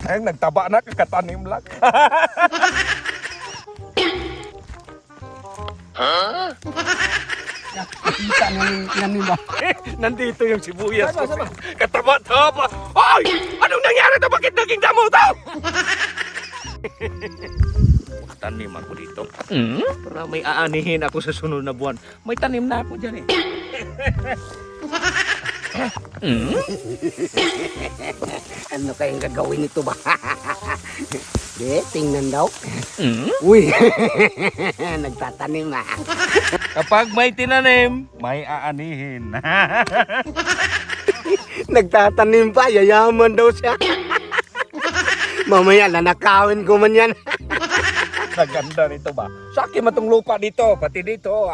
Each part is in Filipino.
Ay, nagtaba na, kakatanim lang. Nakita niya yung tinanim ba? Nandito yung sibuyas ko. Kataba-taba. Ay! Anong nangyari na? Bakit naging damo to? Tanim ako dito. Para may aanihin ako sa sunod na buwan. May tanim na ako dyan eh. Ano kayang gagawin nito ba? De, tingnan daw. Uy, nagtatanim na. Kapag may tinanim, may aanihin. Nagtatanim pa, yayaman daw siya. Mamaya nanakawin ko man yan. Naganda nito ba? Sa akin matong lupa dito, pati dito.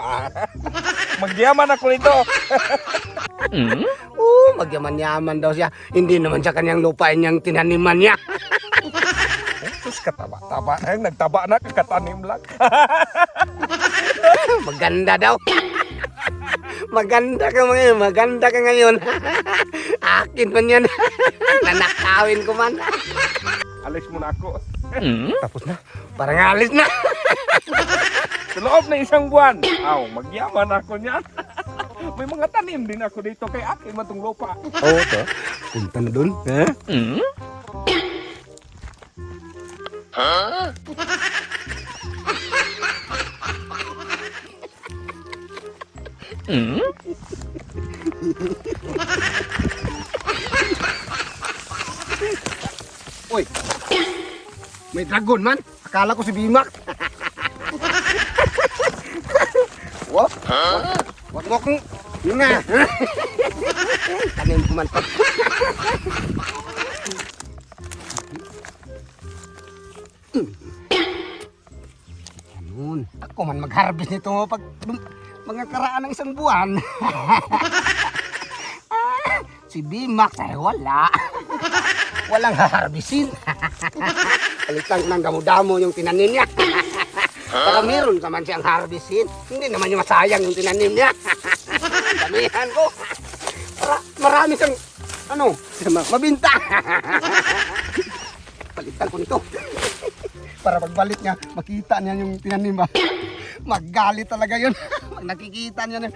Magyaman ako nito. Magyaman-yaman daw siya. Hindi naman sa kanyang lupain niyang tinaniman niya. Sus, kataba-taba. Ay, nagtaba na, kakatanim lang. Maganda daw. Maganda ka ngayon, maganda ka ngayon. Akin man yan. Nanakawin ko man. Alis muna ako. Tapos na, parang alis na. Sa loob na isang buwan. Magyaman ako niyan. May mga tanim din ako dito kay akin matong lupa. Oo, to. Punta na dun. Ha? Uy, may dragon man. Akala ko si Bimak. Wop, wag mo kong nga. Tanim ko man. Ganun. Ako man mag-harvest nito pag mga karaan ng isang buwan. Si Bimak ay wala. Walang harbisin. Palitan ng damo-damo yung tinanim niya. Para meron naman siyang harbisin. Hindi naman yung masayang yung tinanim niya. Damihan ko. Para marami siyang mabinta. Palitan ko nito. Para pagbalik niya, makita niya yung tinanim ba. Maggalit talaga yun. Pag nakikita niya na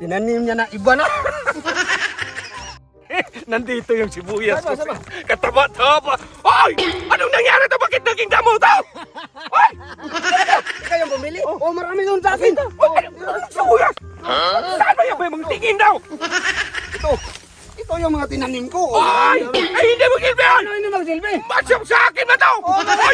tinanim niya na iba na. Nandito yung sibuyas ko. Kataba-taba. Ay! Anong nangyari na? Bakit naging damo to? Ay! Ikaw yung bumili? Marami doon sa akin. Sibuyas! Saan ba yung mga tingin daw? Ito yung mga tinanim ko. Ay! Ay, hindi magsilbi yan! Ano hindi magsilbi? Masyam sa akin na to! Tara!